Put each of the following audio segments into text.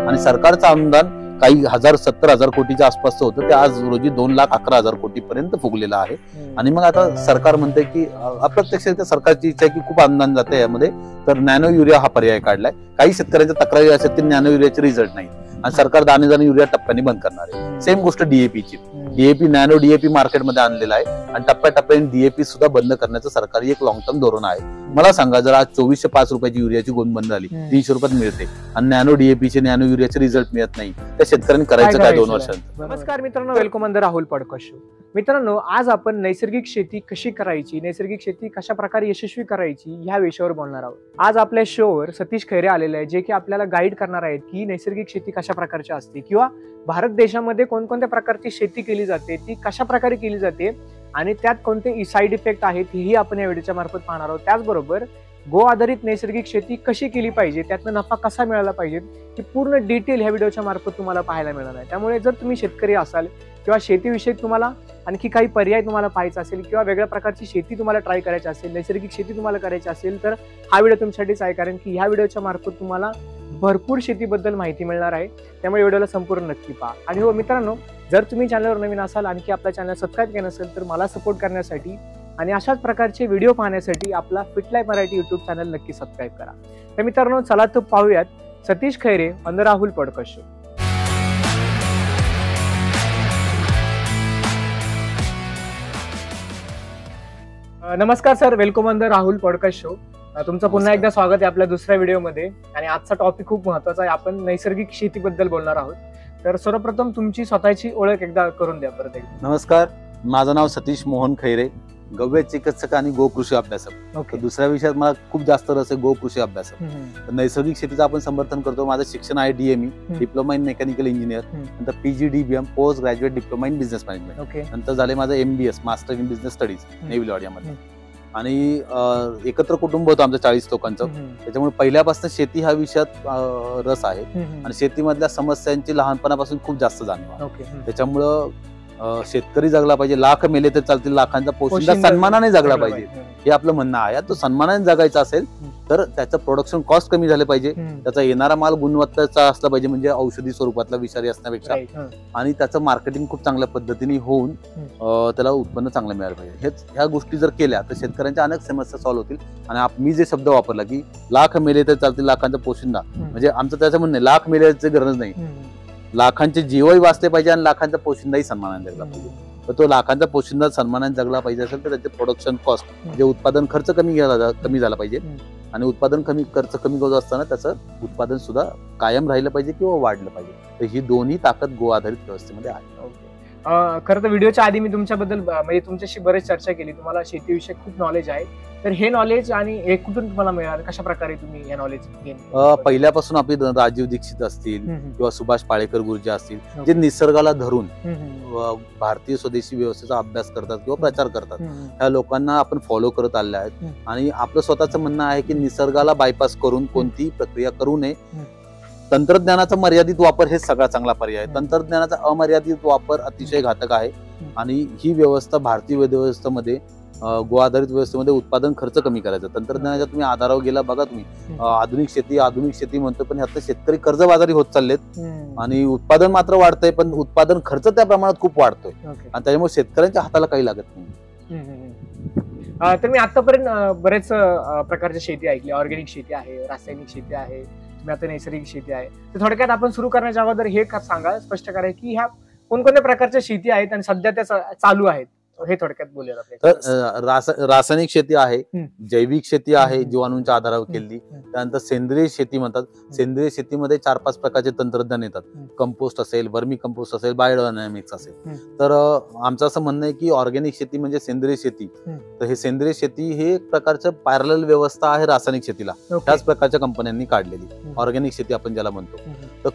आणि सरकारचं अनुदान काही 70,000 कोटीच्या आसपासचं होतं, ते आज रोजी 2,11,000 कोटीपर्यंत फुगलेलं आहे. आणि मग आता सरकार म्हणते की अप्रत्यक्षरित्या सरकारची इच्छा आहे की खूप अनुदान जाते यामध्ये, तर नॅनो युरिया हा पर्याय काढलाय. काही शेतकऱ्यांच्या तक्रारी असेल की नॅनो युरियाचे रिझल्ट नाही आणि सरकार दाणे युरिया टप्प्याने बंद करणार आहे. सेम गोष्ट डीएपीची, डीएपी नॅनो डीएपी मार्केटमध्ये आणलेला आहे आणि टप्प्याटप्प्याने डीएपी सुद्धा बंद करण्याचं सरकारी एक लॉंग टर्म धोरण आहे. मला सांगा, जर आज 2405 रुपयाची युरियाची गोंद बंद झाली, 300 रुपयात मिळते आणि नॅनो डीएपीचे नॅनो युरियाचे रिझल्ट मिळत नाही, त्या शेतकऱ्यांनी करायचं काय 2 वर्षांत? नमस्कार मित्रांनो, welcome on the Rahul podcast show. मित्रांनो, आज आपण नैसर्गिक शेती कशी करायची, नैसर्गिक शेती कशा प्रकारे यशस्वी करायची ह्या विषयावर बोलणार आहोत. आज आपल्या शोवर सतीश खैरे आलेले आहे, जे की आपल्याला गाईड करणार आहेत की नैसर्गिक शेती कशा प्रकारची असते किंवा भारत देशामध्ये कोणकोणत्या प्रकारची शेती केली जाते, ती कशा प्रकारे केली जाते आणि त्यात कोणते साईड इफेक्ट आहेत हेही आपण या व्हिडिओच्या मार्फत पाहणार आहोत. त्याचबरोबर गो आधारित नैसर्गिक शेती कशी केली पाहिजे, त्यातनं नफा कसा मिळाला पाहिजे, ही पूर्ण डिटेल ह्या व्हिडिओच्या मार्फत तुम्हाला पाहायला मिळणार आहे. त्यामुळे जर तुम्ही शेतकरी असाल किंवा शेतीविषयक तुम्हाला आणखी काही पर्याय तुम्हाला पाहायचा असेल किंवा वेगळ्या प्रकारची शेती तुम्हाला ट्राय करायची असेल, नैसर्गिक शेती तुम्हाला करायची असेल, तर हा व्हिडिओ तुमच्यासाठीच आहे. कारण की ह्या व्हिडिओच्या मार्फत तुम्हाला भरपूर शेतीबद्दल माहिती मिळणार आहे. त्यामुळे व्हिडिओला संपूर्ण नक्की पहा. आणि हो मित्रांनो, जर तुम्ही चॅनलवर नवीन असाल, आणखी आपल्या चॅनल सबस्क्राईब केलं नसेल, तर मला सपोर्ट करण्यासाठी आणि अशाच प्रकारचे व्हिडिओ पाहण्यासाठी आपला fit life Marathi YouTube channel नक्की सबस्क्राईब करा. तर मित्रांनो, चला तर पाहूयात Satish Khaire on the Rahul podcast show. नमस्कार sir, welcome on the Rahul podcast show. तुमचं पुन्हा एकदा स्वागत आहे आपल्या दुसऱ्या व्हिडिओमध्ये. आणि आजचा टॉपिक खूप महत्वाचा आहे, आपण नैसर्गिक शेतीबद्दल बोलणार आहोत. तर सर्वप्रथम तुमची स्वतःची ओळख एकदा करून द्या परत एकदा. नमस्कार, माझं नाव सतीश मोहन खैरे, गव्य चिकित्सक आणि गोकृषी अभ्यासक. दुसऱ्या विषयात मला खूप जास्त रस आहे, गोकृषी अभ्यासक. नैसर्गिक शेतीचं आपण समर्थन करतो. माझं शिक्षण आहे DME, diploma in mechanical engineer, नंतर PGDBM, post graduate diploma in business management, नंतर झाले माझं MBS, master in business studies, नेव्ही लॉर्डियामध्ये. आणि एकत्र कुटुंब होतं आमचं 40 लोकांचं. त्याच्यामुळे पहिल्यापासून शेती ह्या विषयात रस आहे आणि शेतीमधल्या समस्यांची लहानपणापासून खूप जास्त जाणीव आहे. त्याच्यामुळं शेतकरी जगला पाहिजे, लाख मेले तर चालतील, लाखांचा पोशिंदा सन्मानाने जगला पाहिजे, हे आपलं म्हणणं आहे. तो सन्मानाने जगायचा असेल तर त्याचं प्रोडक्शन कॉस्ट कमी झालं पाहिजे, त्याचा येणारा माल गुणवत्तेचा असला पाहिजे, म्हणजे औषधी स्वरूपातला विषारी असण्यापेक्षा, आणि त्याचं मार्केटिंग खूप चांगल्या पद्धतीने होऊन त्याला उत्पन्न चांगलं मिळालं पाहिजे. ह्या गोष्टी जर केल्या तर शेतकऱ्यांच्या अनेक समस्या सॉल्व्ह होतील. आणि मी जे शब्द वापरला की लाख मेले तर चालतील, लाखांचा पोशिंदा, म्हणजे आमचं त्याचं म्हणणं लाख मेल्याची गरज नाही, लाखांचे जीवही वाचले पाहिजे आणि लाखांचा पोशिंदाही सन्मानाने जगला पाहिजे. तर तो लाखांचा पोशिंदा सन्मानाने जगला पाहिजे असेल तर त्याचे प्रोडक्शन कॉस्ट, म्हणजे उत्पादन खर्च कमी झाला पाहिजे. आणि उत्पादन खर्च कमी होत असताना त्याचं उत्पादन सुद्धा कायम राहिलं पाहिजे किंवा वाढलं पाहिजे. तर ही दोन्ही ताकद गो आधारित व्यवस्थेमध्ये आहे. खरं तर व्हिडिओच्या आधी मी तुमच्याबद्दल म्हणजे तुमच्याशी बरेच चर्चा केली, तुम्हाला शेतीविषयी खूप नॉलेज आहे. तर हे नॉलेज आणि हे कुठून तुम्हाला मिळालं, कशा प्रकारे तुम्ही हे नॉलेज गेन? पहिल्यापासून आपले राजीव दीक्षित असतील किंवा सुभाष पाळेकर गुरुजी असतील, जे निसर्गाला धरून भारतीय स्वदेशी व्यवस्थेचा अभ्यास करतात किंवा प्रचार करतात, ह्या लोकांना आपण फॉलो करत आले आहेत. आणि आपलं स्वतःचं म्हणणं आहे की निसर्गाला बायपास करून कोणतीही प्रक्रिया करू नये. तंत्रज्ञानाचा मर्यादित वापर हे सगळा चांगला पर्याय आहे. तंत्रज्ञानाचा अमर्यादित वापर अतिशय घातक आहे. आणि ही व्यवस्था भारतीय व्यवस्थेमध्ये, गो आधारित व्यवस्थेमध्ये उत्पादन खर्च कमी करायचा. तंत्रज्ञानाच्या तुम्ही आधारावर गेला बघा तुम्ही, आधुनिक शेती म्हणतो, पण ह्यात शेतकरी कर्जबाजारी होत चाललेत आणि उत्पादन मात्र वाढतंय, पण उत्पादन खर्च त्या प्रमाणात खूप वाढतोय आणि त्याच्यामुळे शेतकऱ्यांच्या हाताला काही लागत नाही. तर मी आतापर्यंत बरेच प्रकारच्या शेती ऐकली. ऑर्गॅनिक शेती आहे, रासायनिक शेती आहे, आता नैसर्गिक शेती आहे. तर थोडक्यात आपण सुरू करण्याच्या अगोदर हे सांगा, स्पष्ट करा की ह्या कोणकोणत्या प्रकारच्या शेती आहेत आणि सध्या त्या चालू आहेत, हे थोडक्यात बोलूया. तर रासायनिक शेती आहे, जैविक शेती आहे, जीवाणूंच्या आधारावर केलेली. त्यानंतर सेंद्रिय शेती म्हणतात. सेंद्रिय शेतीमध्ये 4-5 प्रकारचे तंत्रज्ञान येतात. कंपोस्ट असेल, वर्मी कंपोस्ट असेल, बायोडायनॅमिक्स असेल. तर आमचं असं म्हणणं आहे की ऑर्गॅनिक शेती म्हणजे सेंद्रिय शेती. तर हे सेंद्रिय शेती हे एक प्रकारचं पॅरलल व्यवस्था आहे रासायनिक शेतीला, त्याच प्रकारच्या कंपन्यांनी काढलेली ऑर्गॅनिक शेती आपण ज्याला म्हणतो. तर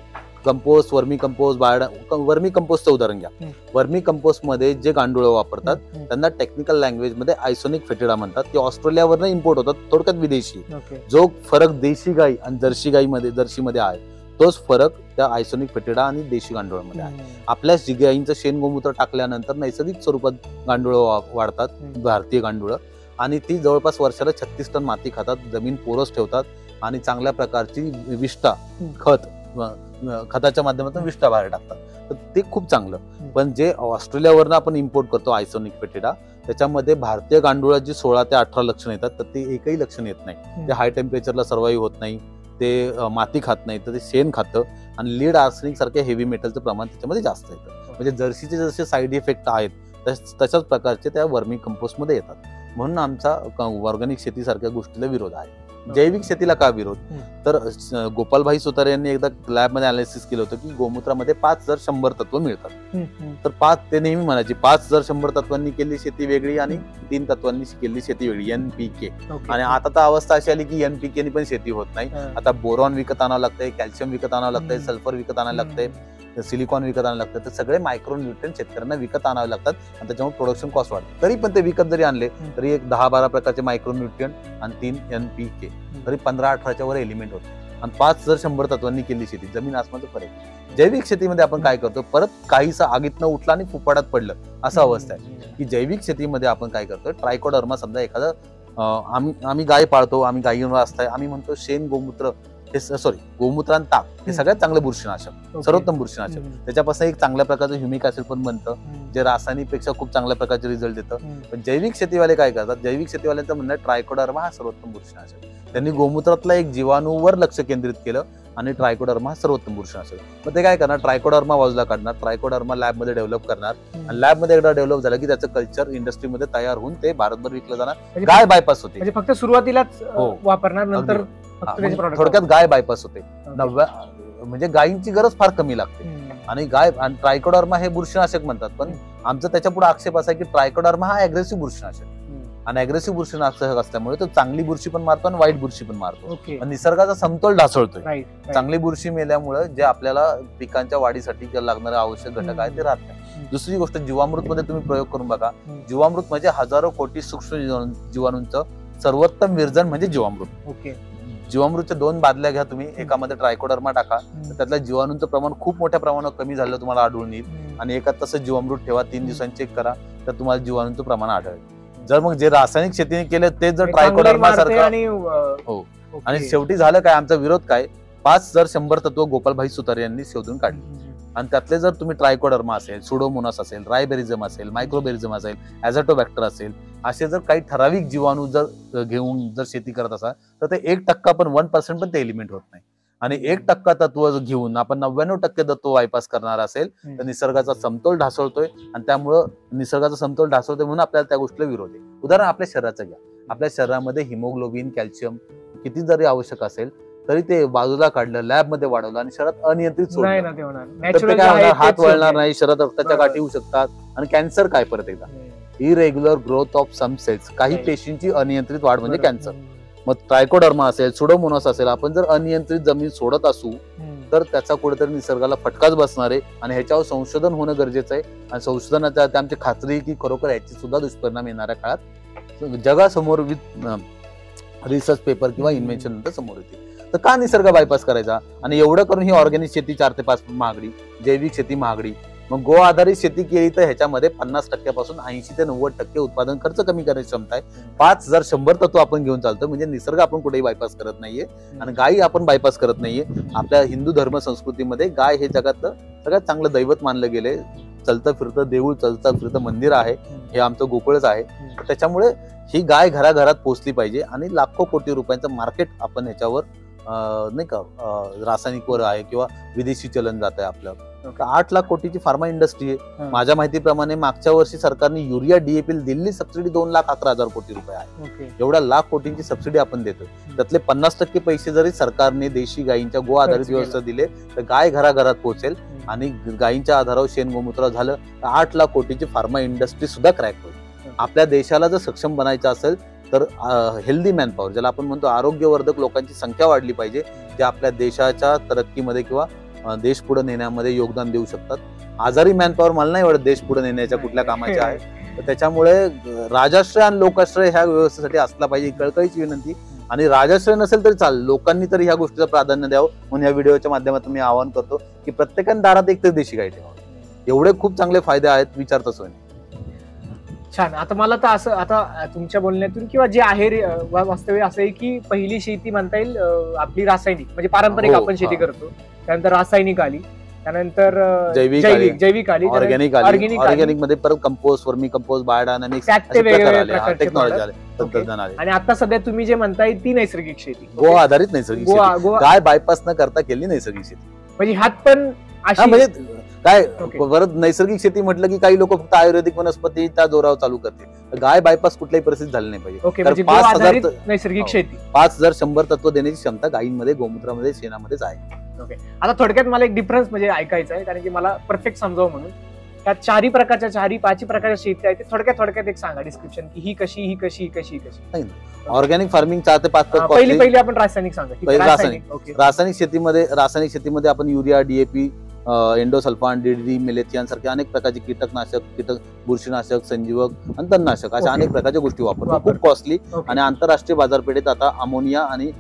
कंपोस्ट, वर्मी कंपोस्ट, वर्मी कंपोस्टचं उदाहरण घ्या. वर्मी कंपोस्ट मध्ये जे गांडूळ वापरतात त्यांना टेक्निकल लँग्वेज मध्ये आयसोनिक फेटिडा म्हणतात. ते ऑस्ट्रेलियावरनं इम्पोर्ट होतात, थोडक्यात विदेशी. जो फरक देशी गाई आणि जर्सीमध्ये आहे, तोच फरक त्या आयसोनिक फेटिडा आणि देशी गांडुळामध्ये आहे. आपल्या गाईंचं शेण गोमूत्र टाकल्यानंतर नैसर्गिक स्वरूपात गांडूळ वाढतात, भारतीय गांडूळ, आणि ती जवळपास वर्षाला 36 टन माती खातात, जमीन पोरस ठेवतात आणि चांगल्या प्रकारची विष्ठा खत खताच्या माध्यमातून विष्ठा बाहेर टाकतात, तर ते खूप चांगलं. पण जे ऑस्ट्रेलियावरनं आपण इम्पोर्ट करतो आयसोनिक पेटिडा, त्याच्यामध्ये भारतीय गांडुळाची 16 ते 18 लक्षणं येतात, तर ते एकही लक्षण येत नाही. ते हाय टेम्परेचरला सर्वाईव्ह होत नाही, ते माती खात नाही, तर ते शेण खातं आणि लीड आर्सेनिक सारख्या हेवी मेटलचं प्रमाण त्याच्यामध्ये जास्त येतं. म्हणजे जर्सीचे जसे साईड इफेक्ट आहेत तशाच प्रकारचे त्या वर्मी कंपोस्ट मध्ये येतात. म्हणून आमचा ऑर्गॅनिक शेती सारख्या गोष्टीला विरोध आहे. जैविक शेतीला का विरोध, तर गोपालभाई सुतार यांनी एकदा लॅबमध्ये अनालिसिस केलं होतं की गोमूत्रामध्ये 5 जर 100 तत्व मिळतात, तर 5 ते नेहमी म्हणायचे 5 जर 100 तत्वांनी केली शेती वेगळी आणि 3 तत्वांनी केली शेती वेगळी, NPK. आणि आता तर अवस्था अशी आली की NPK नी पण शेती होत नाही. आता बोरॉन विकत आणावं लागतंय, कॅल्शियम विकत आणावं लागतंय, सल्फर विकत आणायला लागतंय, सिलिकॉन विकत आणायला लागतं, तर सगळे मायक्रो न्यूट्रिएंट शेतकऱ्यांना विकत आणावे लागतात आणि त्याच्यामुळे प्रोडक्शन कॉस्ट वाढते. तरी पण ते विकत जरी आणले तरी एक 10-12 प्रकारचे मायक्रो न्यूट्रिएंट आणि 3 NPK, तरी 15-18च्या वर एलिमेंट होते. आणि 5 जर 100 तत्वांनी केली शेती, जमीन आसमानचा फरक. जैविक शेतीमध्ये आपण काय करतो, परत काहीसा आगीतनं उठला आणि फुपाटात पडलं असं अवस्था आहे. की जैविक शेतीमध्ये आपण काय करतो, ट्रायकोडर्मा समजा एखादं आम्ही गाय पाळतो, आम्ही गायीवर असताय, आम्ही म्हणतो शेण गोमूत्र गोमूत्र आणि ताक हे सगळ्यात चांगलं बुरशीनाशक, सर्वोत्तम बुरशीनाशक. त्याच्यापासून एक चांगल्या प्रकारचं ह्युमिक ऍसिड पण बनतं, जे रासायनिक पेक्षा खूप चांगल्या प्रकारचे रिझल्ट देतं. पण जैविक शेतीवाले काय करतात, जैविक शेतीवाल्यांचं म्हणणं ट्रायकोडर्मा हा सर्वोत्तम बुरशीनाशक. त्यांनी गोमूत्रातल्या एक जीवाणूवर लक्ष केंद्रित केलं आणि ट्रायकोडर्मा हा सर्वोत्तम बुरशीनाशक. मग ते काय करणार, ट्रायकोडर्मा बाजूला काढणार, ट्रायकोडर्मा लॅबमध्ये डेव्हलप करणार आणि लॅबमध्ये एकदा डेव्हलप झालं की त्याचं कल्चर इंडस्ट्रीमध्ये तयार होऊन ते भारतभर विकलं जाणार. गाय बायपास होते, म्हणजे फक्त सुरुवातीलाच वापरणार, नंतर थोडक्यात गाय बायपास होते. म्हणजे गायींची गरज फार कमी लागते आणि आणि ट्रायकोडर्मा हे बुरशीनाशक म्हणतात. पण आमचा त्याच्या पुढे आक्षेप असा आहे की ट्रायकोडर्मा हा अग्रेसिव्ह बुरशीनाशक आणि अग्रेसिव्ह बुरशीनाशक असल्यामुळे तो चांगली बुरशी पण मारतो आणि वाईट बुरशी पण मारतो. निसर्गाचा समतोल ढासळतोय. चांगली बुरशी मेल्यामुळे जे आपल्याला पिकांच्या वाढीसाठी लागणारे आवश्यक घटक आहेत ते राहत नाही. दुसरी गोष्ट, जीवामृत मध्ये तुम्ही प्रयोग करून बघा. जीवामृत म्हणजे हजारो कोटी सूक्ष्म जीवाणूंचं सर्वोत्तम विरजन म्हणजे जीवामृत. जीवामृतच्या 2 बादल्या घ्या तुम्ही, एकामध्ये ट्रायकोडर्मा टाका, तर त्यातल्या जीवाणूंचं प्रमाण खूप मोठ्या प्रमाणात कमी झालं तुम्हाला आढळून येईल. आणि एकात तसं जीवामृत ठेवा, 3 दिवसांनी चेक करा, तर तुम्हाला जीवाणूंचं प्रमाण आढळेल. जर मग जे रासायनिक शेतीने केलं ते जर ट्रायकोडर्मा सारखं हो. आणि शेवटी झालं काय, आमचा विरोध काय, 5 जर 100 तत्व गोपालभाई सुतार यांनी शोधून काढली आणि त्यातले जर तुम्ही ट्रायकोडर्मा असेल, सुडोमोनास असेल, रायबेरिझम असेल, मायक्रोबेरिझम असेल, ॲझोटोबॅक्टर असेल, असे जर काही ठराविक जीवाणू जर घेऊन जर शेती करत असाल तर ते 1% पण 1% पण ते एलिमेंट होत नाही. आणि 1% तत्व घेऊन आपण 99% तत्व बायपास करणार असेल तर निसर्गाचा समतोल ढासळतोय आणि त्यामुळं निसर्गाचा समतोल ढासळतोय म्हणून आपल्याला त्या गोष्टीला विरोध आहे. उदाहरण आपल्या शरीराचं घ्या, आपल्या शरीरामध्ये हिमोग्लोबिन, कॅल्शियम किती जरी आवश्यक असेल तरी ते बाजूला काढलं, लॅबमध्ये वाढवलं आणि शरीरात अनियंत्रित सोडलं तर ते काय होणार, हात वळणार नाही, शरीरात रक्ताच्या गाठी होऊ शकतात आणि कॅन्सर काय परत एकदा, irregular growth of some cells, काही पेशींची अनियंत्रित वाढ म्हणजे कॅन्सर. मग ट्रायकोडर्मा असेल, सुडोमोनास असेल, आपण जर अनियंत्रित जमीन सोडत असू तर त्याचा कुठेतरी निसर्गाला फटकाच बसणार आहे आणि ह्याच्यावर संशोधन होणं गरजेचं आहे. आणि संशोधनाच्या आमची खात्री की खरोखर याची सुद्धा दुष्परिणाम येणाऱ्या काळात जगासमोर विथ रिसर्च पेपर किंवा इन्व्हेन्शन नंतर समोर येते. तर का निसर्ग बायपास करायचा, आणि एवढं करून ही ऑर्गॅनिक शेती 4 ते 5 महागडी, जैविक शेती महागडी. मग गो आधारित शेती केली तर ह्याच्यामध्ये 50% पासून 80 ते 90% उत्पादन खर्च कमी करण्याची क्षमता आहे. 5 जर 100 तत्व आपण घेऊन चालतो म्हणजे निसर्ग आपण कुठेही बायपास करत नाहीये आणि गायी आपण बायपास करत नाहीये. आपल्या हिंदू धर्म संस्कृतीमध्ये गाय हे जगातलं सगळ्यात चांगलं दैवत मानलं गेले. चलतं फिरतं देऊळ, चलतं फिरतं मंदिर आहे, हे आमचं गोकुळच आहे. त्याच्यामुळे ही गाय घराघरात पोहोचली पाहिजे आणि लाखो कोटी रुपयांचं मार्केट आपण ह्याच्यावर नाही का रासायनिक वर आहे किंवा विदेशी चलन जात आहे. आपलं 8 लाख कोटीची फार्मा इंडस्ट्री आहे. माझ्या माहितीप्रमाणे मागच्या वर्षी सरकारने युरिया DAP दिलेली सबसिडी 2,11,000 कोटी रुपये आहे. एवढ्या लाख कोटींची सबसिडी आपण देतो. त्यातले 50% पैसे जरी सरकारने देशी गायींच्या गो आधारित व्यवस्था दिले तर गाय घराघरात पोहोचेल आणि गायींच्या आधारावर शेण गोमूत्र झालं तर 8 लाख कोटीची फार्मा इंडस्ट्री सुद्धा क्रॅक होईल. आपल्या देशाला जर सक्षम बनायचं असेल तर हेल्दी मॅनपॉवर, ज्याला आपण म्हणतो आरोग्यवर्धक लोकांची संख्या वाढली पाहिजे, जे आपल्या देशाच्या तरक्कीमध्ये किंवा देश पुढे नेण्यामध्ये योगदान देऊ शकतात. आजारी मॅनपॉवर मला नाही वाटत देश पुढे नेण्याच्या कुठल्या कामाचे आहे. तर त्याच्यामुळे राजाश्रय आणि लोकाश्रय ह्या व्यवस्थेसाठी असला पाहिजे, कळकळीची विनंती. आणि राजाश्रय नसेल तरी चालेल, लोकांनी तरी ह्या गोष्टीला प्राधान्य द्यावं म्हणून या व्हिडिओच्या माध्यमातून मी आवाहन करतो की प्रत्येकाने दारात एक तरी देशी गाय ठेवावं. एवढे खूप चांगले फायदे आहेत, विचारताच होईल. छान. आता मला तर असं, आता तुमच्या बोलण्यातून किंवा जे आहे वास्तव्य असं आहे की पहिली शेती म्हणता येईल आपली रासायनिक म्हणजे पारंपरिक आपण शेती करतो त्यानंतर रासायनिक आली, त्यानंतर जैविक जैविक आली, ऑर्गॅनिक ऑर्गॅनिक मध्ये परत कंपोस्ट, वर्मी कंपोस्ट, बायोडायनामिक्स टेक्नॉलॉजी आले, तंत्रज्ञान आले. आणि आता सध्या तुम्ही जे म्हणताय ती नैसर्गिक शेती, गो आधारित नैसर्गिक शेती, गाय बायपास न करता केली नैसर्गिक शेती. म्हणजे ह्यात पण म्हणजे काय परत नैसर्गिक शेती म्हटलं की काही लोक फक्त आयुर्वेदिक वनस्पती त्या जोरावर चालू करते. गाय बायपास कुठल्याही परिस्थितीत झाली नाही पाहिजे. 5,000 नैसर्गिक शेती, 5,100 तत्व देण्याची क्षमता गायींमध्ये, गोमूत्रामध्ये, शेणामध्येच आहे. आता थोडक्यात मला एक डिफरन्स म्हणजे ऐकायचा आहे, कारण की मला परफेक्ट समजावं म्हणून. त्या चारही पाचही प्रकारच्या शेती आहेत, थोडक्यात एक सांगा डिस्क्रिप्शन की ही कशी. ऑर्गॅनिक फार्मिंग 4 ते 5 पहिली आपण रासायनिक सांगा. रासायनिक शेतीमध्ये आपण युरिया, डीएपी, एंडोसल्फान, डीडीटी, मेलेथियन सारखे अनेक प्रकारचे कीटक, बुरशीनाशक, संजीवक आणि तणनाशक अशा अनेक प्रकारच्या गोष्टी वापरतो. खूप कॉस्टली आणि आंतरराष्ट्रीय बाजारपेठेत आता अमोनिया आणि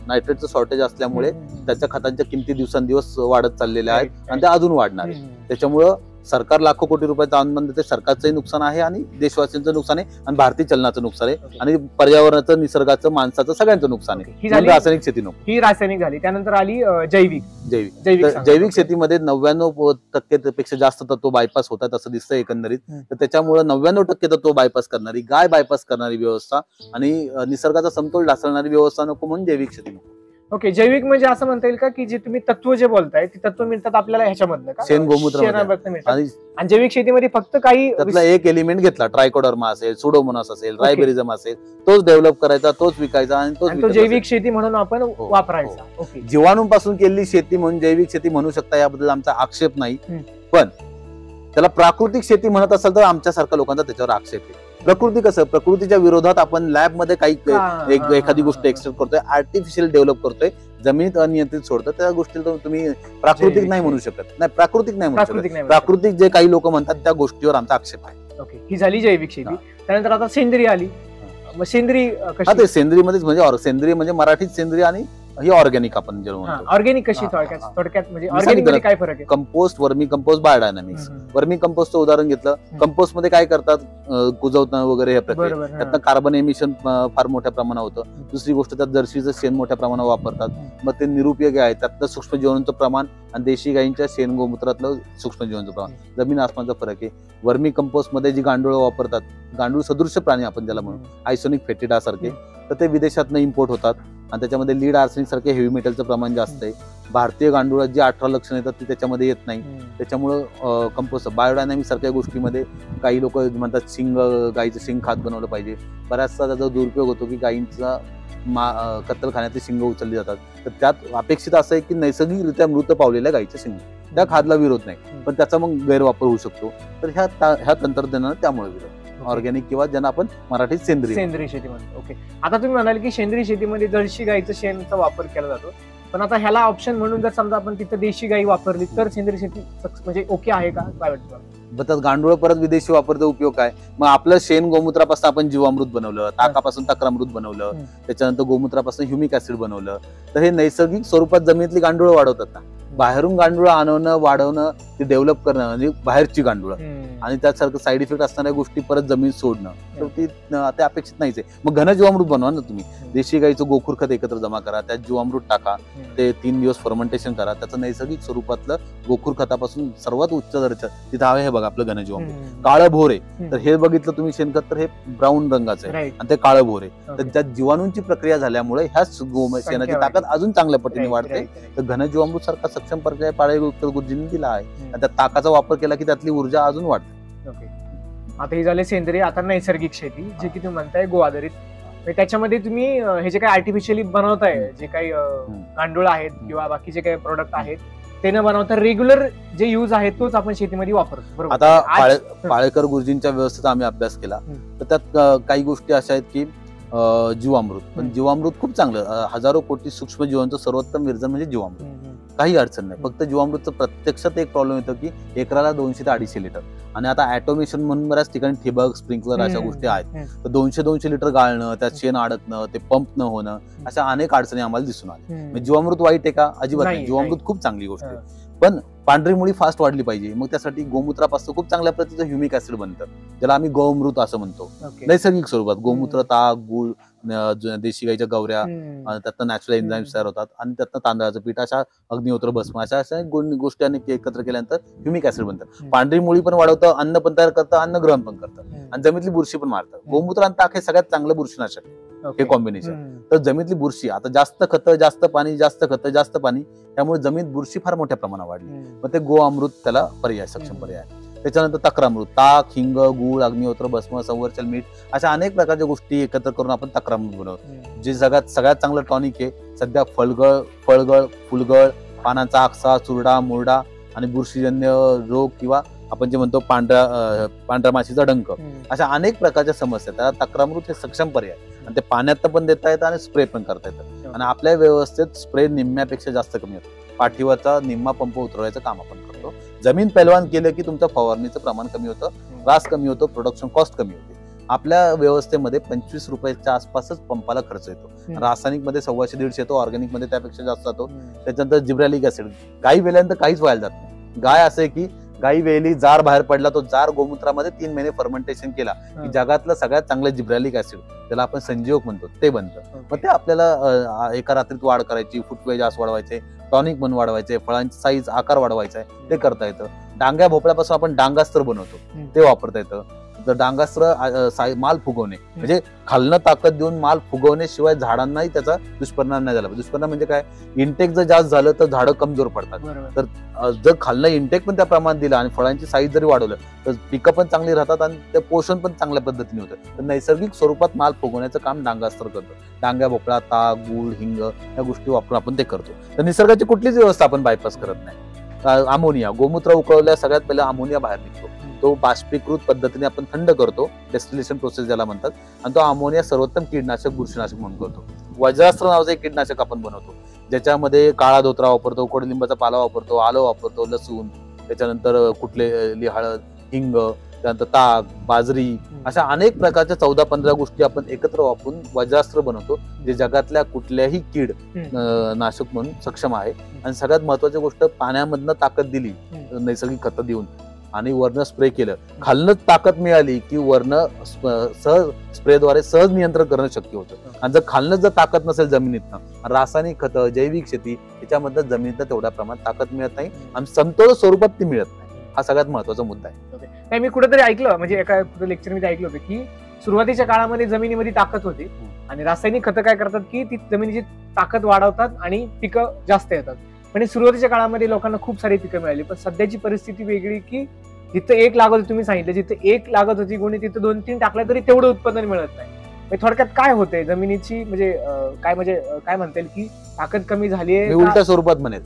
नायट्रेटचं शॉर्टेज असल्यामुळे त्याच्या खतांच्या किमती दिवसेंदिवस वाढत चाललेल्या आहेत आणि त्या अजून वाढणार आहे. त्याच्यामुळं सरकार लाखो कोटी रुपयाचं अनुदान देते. सरकारचंही नुकसान आहे आणि देशवासीयांचं नुकसान आहे आणि भारतीय चलनाचं नुकसान आहे आणि पर्यावरणाचं, निसर्गाचं, माणसाचं सगळ्यांचं नुकसान आहे. ही झाली रासायनिक शेती नको. ही रासायनिक झाली. त्यानंतर आली जैविक शेतीमध्ये 99% पेक्षा जास्त तत्व बायपास होतात असं दिसतं एकंदरीत. तर त्याच्यामुळे 99% तत्व बायपास करणारी, गाय बायपास करणारी व्यवस्था आणि निसर्गाचा समतोल ढासळणारी व्यवस्था नको म्हणून जैविक शेती नको. ओके, जैविक म्हणजे असं म्हणता येईल का की जे तुम्ही तत्व जे बोलताय ती तत्व मिळतात आपल्याला ह्याच्यामधनं का? शेण, गोमूत्र आणि जैविक शेतीमध्ये फक्त काही त्यातला एक एलिमेंट घेतला, ट्रायकोडर्मा असेल, सुडोमोनास असेल, रायबेरिझम असेल, तोच डेव्हलप करायचा, तोच विकायचा आणि तो जैविक शेती म्हणून आपण वापरायचा. ओके, जीवाणूंपासून केलेली शेती म्हणून जैविक शेती म्हणू शकता, याबद्दल आमचा आक्षेप नाही. पण त्याला प्राकृतिक शेती म्हणत असाल तर आमच्यासारख्या लोकांचा त्याच्यावर आक्षेप आहे. प्रकृती कसं, प्रकृतीच्या विरोधात आपण लॅबमध्ये काही एखादी गोष्ट एक्सट्रॅक्ट करतोय, आर्टिफिशियल डेव्हलप करतोय, जमिनीत अनियंत्रित सोडतो, त्या गोष्टीला तुम्ही प्राकृतिक नाही म्हणू शकत. नाही, प्राकृतिक नाही म्हणू शकत. प्राकृतिक जे काही लोक म्हणतात त्या गोष्टीवर आमचा आक्षेप आहे. ओके, ही झाली जैविक शेती. त्यानंतर आता सेंद्रिय आली. सेंद्रिय सेंद्रिय मध्येच म्हणजे सेंद्रिय म्हणजे मराठीत सेंद्रिय आणि ही ऑर्गॅनिक आपण जे म्हणतो. ऑर्गॅनिक कशी थोडक्यात म्हणजे ऑर्गॅनिक मध्ये काय फरक आहे? कंपोस्ट, वर्मी कंपोस्ट, बायोडायनामिक्स. वर्मी कंपोस्टचं उदाहरण घेतलं, कंपोस्ट मध्ये काय करतात, कुजवतं वगैरे हे प्रक्रिया, त्यातनं कार्बन एमिशन फार मोठ्या प्रमाणात होतं. दुसरी गोष्ट, त्यात जर्सीचं शेण मोठ्या प्रमाणात वापरतात, मग ते निरुपयोगी आहे. त्यातलं सूक्ष्मजीवाणूंचं प्रमाण आणि देशी गायींच्या शेण गोमूत्रातलं सूक्ष्मजीवाणूंचं प्रमाण जमीन आसमानचा फरक आहे. वर्मी कंपोस्ट मध्ये जी गांडूळ वापरतात, गांडूळ सदृश्य प्राणी आपण ज्याला म्हणू, आयसोनिक फेटिडा सारखे, तर ते विदेशातनं इम्पोर्ट होतात आणि त्याच्यामध्ये लीड, आर्सेनिक सारखे हेवी मेटलचं प्रमाण जास्त आहे. भारतीय गांडुळात जी 18 लक्षणं येतात ती त्याच्यामध्ये येत नाही. त्याच्यामुळं कंपोस्ट, बायोडायनामिक सारख्या गोष्टीमध्ये काही लोक म्हणतात गाईचं शिंग खात बनवलं पाहिजे. बऱ्याचदा त्याचा दुरुपयोग होतो की गायींचा कत्तलखान्यातली शिंग उचलली जातात. तर त्यात अपेक्षित असं आहे की नैसर्गिकरित्या मृत पावलेल्या गायीच्या शिंग, त्या खादला विरोध नाही, पण त्याचा मग गैरवापर होऊ शकतो. तर ह्या तंत्रज्ञानानं त्यामुळे विरोध. ऑर्गॅनिक किंवा ज्यांना आपण मराठीत सेंद्रिय शेती म्हणतो. ओके, आता तुम्ही म्हणाल की सेंद्रिय शेतीमध्ये जर्सी गाईचं शेणचा वापर केला जातो, पण आता ह्याला ऑप्शन म्हणून जर समजा आपण तिथं देशी गाई वापरली तर सेंद्रिय शेती म्हणजे ओके आहे का, काय वाटतं? त्यात गांडूळ परत विदेशी वापरचा उपयोग काय? मग आपलं शेण गोमूत्रापासून आपण जीवामृत बनवलं, ताकापासून तक्रामृत बनवलं, त्याच्यानंतर गोमूत्रापासून ह्युमिक ऍसिड बनवलं. तर हे नैसर्गिक स्वरूपात जमिनीतली गांडूळ वाढवतात ना. बाहेरून गांडूळ आणवणं, वाढवणं, ते डेव्हलप करणं म्हणजे बाहेरची गांडूळ आणि त्यासारखं साईड इफेक्ट असणाऱ्या गोष्टी परत जमीन सोडणं, तर ते अपेक्षित नाहीच आहे. मग घन जीवामृत बनवा ना तुम्ही. देशी गाईचं गोखूर खत एकत्र जमा करा, त्यात जीवामृत टाका, ते 3 दिवस फर्मेंटेशन करा, त्याचं नैसर्गिक स्वरूपातलं गोखूर खतापासून सर्वात उच्च दर्जा तिथं आहे. हे बघा आपलं घन जीवामृत, काळं भोर आहे. तर हे बघितलं तुम्ही शेणखत, तर हे ब्राऊन रंगाचं आहे आणि ते काळं भोर आहे. तर त्यात जीवाणूंची प्रक्रिया झाल्यामुळे ह्या शेणाची ताकद अजून चांगल्या पटीने वाढते. तर घन जीवामृत सारखा सक्षम पर्याय पाळीव उत्तर गुरुजींनी दिला आहे. त्या ताकाचा वापर केला की त्यातली ऊर्जा अजून वाढते. आता हे झाले सेंद्रिय. आता नैसर्गिक शेती, जे की तुम्ही म्हणताय गो आधारित, त्याच्यामध्ये तुम्ही हे जे काही आर्टिफिशियली बनवताय, जे काही गांडूळ आहेत किंवा बाकीचे काही प्रोडक्ट आहेत, ते न बनवता रेग्युलर जे यूज आहे तोच आपण शेतीमध्ये वापरतो. आता पाळेकर गुरुजींच्या व्यवस्थेचा आम्ही अभ्यास केला, तर त्यात काही गोष्टी अशा आहेत की जीवामृत, पण जीवामृत खूप चांगलं, हजारो कोटी सूक्ष्म जीवांचं सर्वोत्तम विरजन म्हणजे जीवामृत. काही अडचण नाही. फक्त जीवामृतचं प्रत्यक्षात एक प्रॉब्लेम येतो की एकराला 200 ते 250 लिटर, आणि आता ऑटोमेशन म्हणून बऱ्याच ठिकाणी ठिबक, स्प्रिंकलर अशा गोष्टी आहेत. तर 200 लिटर गाळणं, त्यात शेण अडकणं, ते पंप न होणं, अशा अनेक अडचणी आम्हाला दिसून आल्या. जीवामृत वाईट आहे का? अजिबात नाही. जीवामृत खूप चांगली गोष्ट आहे. पण पांढरी मुळी फास्ट वाढली पाहिजे, मग त्यासाठी गोमूत्रापासून खूप चांगल्या प्रतीचं ह्युमिक ऍसिड बनतं, ज्याला आम्ही गोअमृत असं म्हणतो. नैसर्गिक स्वरूपात गोमूत्र, ताक, गुळ, देशी गाईच्या गवऱ्या, त्यातनं नॅचरल एन्झाईम्स तयार होतात आणि त्यातनं तांदळाचं पीठ, अशा अग्निहोत्र भस्म, अशा गोष्टी अनेक एकत्र केल्यानंतर ह्युमिक ऍसिड बनतं. पांढरी मुळी पण वाढवतं, अन्न पण तयार करतं, अन्न ग्रहण पण करतं आणि जमिनीतली बुरशी पण मारतं. गोमूत्र आणि ताक हे सगळ्यात चांगलं बुरशीनाशक हे कॉम्बिनेशन. तर जमिनीतली बुरशी, आता जास्त खतं, जास्त पाणी, जास्त खतं, जास्त पाणी, त्यामुळे जमिनीत बुरशी फार मोठ्या प्रमाणात वाढली. मग ते गो अमृत त्याला पर्याय, सक्षम पर्याय. त्याच्यानंतर तक्रामृत, ताक, हिंग, गूळ, अग्निहोत्र भस्म, संवर्चल मीठ, अशा अनेक प्रकारच्या गोष्टी एकत्र करून आपण तक्रामृत बनवतो, जे सगळ्यात चांगलं टॉनिक आहे. सध्या फळगळ, फुलगळ, पानांचा आकसा, चुरडा, मुरडा आणि बुरशीजन्य रोग किंवा आपण जे म्हणतो पांढऱ्या माशीचा डंक, अशा अनेक प्रकारच्या समस्या, त्याला तक्रामृत हे सक्षम पर्याय. आणि ते पाण्यात पण देता येतं आणि स्प्रे पण करता येतं. आणि आपल्या व्यवस्थेत स्प्रे निम्म्यापेक्षा जास्त कमी होतं. पाठीवरचा निम्मा पंप उतरवायचं काम आपण करतो. जमीन पैलवान केलं की तुमचं फवारणीचं प्रमाण कमी होतं, त्रास कमी होतो, प्रोडक्शन कॉस्ट कमी होते. आपल्या व्यवस्थेमध्ये 25 रुपयाच्या आसपासच पंपाला खर्च येतो. रासायनिक मध्ये 125-150 येतो, ऑर्गॅनिक मध्ये त्यापेक्षा जास्त जातो. त्याच्यानंतर जिब्रॅलिक ऍसिड, गाई वेल्यानंतर काहीच व्हायला जात नाही. गाय असं आहे की गाई वेली, जार बाहेर पडला, तो जार गोमूत्रामध्ये 3 महिने फर्मेंटेशन केला की जगातलं सगळ्यात चांगलं जिब्रॅलिक ऍसिड, त्याला आपण संजीवक म्हणतो, ते बनतं. मग ते आपल्याला एका रात्रीत वाढ करायची, फुटवे जास्त वाढवायचे, टॉनिक म्हणून वाढवायचे, फळांची साईज, आकार वाढवायचा आहे, ते करता येतं. डांग्या भोपळ्यापासून आपण डांगास्त्र बनवतो, ते वापरता येतं. तर डांगास्त्र माल फुगवणे, म्हणजे खालनं ताकद देऊन माल फुगवणे, शिवाय झाडांनाही त्याचा दुष्परिणाम नाही झाला. दुष्परिणाम म्हणजे काय, इंटेक जर जास्त झालं तर झाडं कमजोर पडतात. तर जर खालनं इंटेक पण त्या प्रमाणात दिलं आणि फळांची साईज जरी वाढवलं तर पिकं पण चांगली राहतात आणि ते पोषण पण चांगल्या पद्धतीने होतं. तर नैसर्गिक स्वरूपात माल फुगवण्याचं काम डांगास्त्र करतं. डांग्या भोपळा, ताक, गूळ, हिंग या गोष्टी वापरून आपण ते करतो. तर निसर्गाची कुठलीच व्यवस्था आपण बायपास करत नाही. अमोनिया, गोमूत्र उकळवल्या सगळ्यात पहिला अमोनिया बाहेर निघतो, तो बाष्पीकृत पद्धतीने आपण थंड करतो, डेस्टिलेशन प्रोसेस ज्याला म्हणतात, आणि तो अमोनिया सर्वोत्तम कीटनाशक, बुरशीनाशक म्हणून करतो. वज्रास्त्र नावाचं एक कीटनाशक आपण बनवतो, ज्याच्यामध्ये काळा धोत्रा वापरतो, कडुलिंबाचा पाला वापरतो, आलं वापरतो, लसूण, त्याच्यानंतर कुठले हळद, हिंग, त्यानंतर ताक, बाजरी, अशा अनेक प्रकारच्या 14-15 गोष्टी आपण एकत्र वापरून वज्रास्त्र बनवतो, जे जगातल्या कुठल्याही कीड नाशक म्हणून सक्षम आहे. आणि सगळ्यात महत्वाची गोष्ट, पाण्यामधनं ताकद दिली नैसर्गिक खतं देऊन आणि वर्ण स्प्रे केलं, खालनच ताकद मिळाली की वर्ण सहज स्प्रेद्वारे सहज नियंत्रण करणं शक्य होतं. आणि जर खालनच जर ताकद नसेल जमिनीतनं, रासायनिक खतं, जैविक शेती, याच्यामधनं जमिनीतनं तेवढ्या प्रमाणात ताकद मिळत नाही आणि समतोल स्वरूपात ती मिळत नाही. हा सगळ्यात महत्वाचा मुद्दा आहे. नाही, मी कुठेतरी ऐकलं, म्हणजे एका लेक्चर मध्ये ऐकलं होतं की सुरुवातीच्या काळामध्ये जमिनीमध्ये ताकद होती आणि रासायनिक खतं काय करतात की ती जमिनीची ताकद वाढवतात आणि पिकं जास्त येतात. पण सुरुवातीच्या काळामध्ये लोकांना खूप सारी पिकं मिळाली. पण सध्याची परिस्थिती वेगळी की जिथं 1 लागत होती, तुम्ही सांगितलं, जिथं 1 लागत होती कोणी, तिथं 2-3 टाकल्या तरी तेवढं उत्पादन मिळत नाही. थोडक्यात काय होतंय, जमिनीची म्हणजे काय म्हणता येईल की ताकद कमी झाली आहे? उलट्या स्वरूपात म्हणेल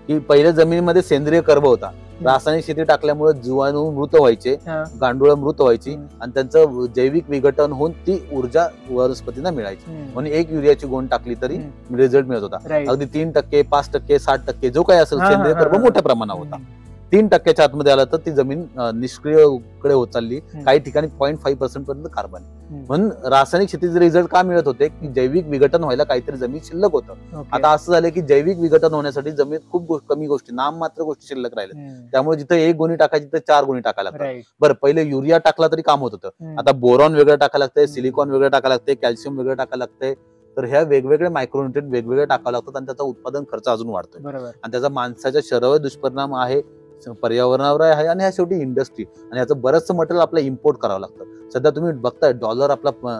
की पहिले जमिनीमध्ये सेंद्रिय कर्ब होता, रासायनिक शेती टाकल्यामुळे जीवाणू मृत व्हायचे, गांडूळ मृत व्हायची आणि त्यांचं जैविक विघटन होऊन ती ऊर्जा वनस्पतींना मिळायची. म्हणून 1 युरियाची गोण टाकली तरी रिझल्ट मिळत होता. अगदी 3%, 5%, 60% जो काही असेल सेंद्रिय कर्ब मोठ्या प्रमाणात होता. 3%च्या आतमध्ये आला तर ती जमीन निष्क्रियकडे होत चालली, काही ठिकाणी 0.5% पर्यंत कार्बन. म्हणून रासायनिक शेतीचे रिझल्ट का मिळत होते की जैविक विघटन व्हायला काहीतरी जमीन शिल्लक होतं. आता असं झालं की जैविक विघटन होण्यासाठी जमिनीत खूप कमी गोष्टी, नाममात्र गोष्टी शिल्लक राहिल्या, त्यामुळे जिथे 1 गोणी टाकायची तिथे 4 गोणी टाकायला लागतात. बरं, पहिले युरिया टाकला तरी काम होत होतं, आता बोरॉन वेगळं टाकायला लागतंय, सिलिकॉन वेगळं टाकायला लागतंय, कॅल्शियम वेगळं टाकायला लागतंय. तर ह्या वेगवेगळे मायक्रोन्युट्रिएंट वेगवेगळे टाकावे लागतात आणि त्याचा उत्पादन खर्च अजून वाढतोय आणि त्याचा माणसाच्या शरीरावर दुष्परिणाम आहे, पर्यावरणावर आहे आणि ह्या शेवटी इंडस्ट्री. आणि याचं बरंचसं मटेरियल आपल्याला इम्पोर्ट करावं लागतं. सध्या तुम्ही बघताय डॉलर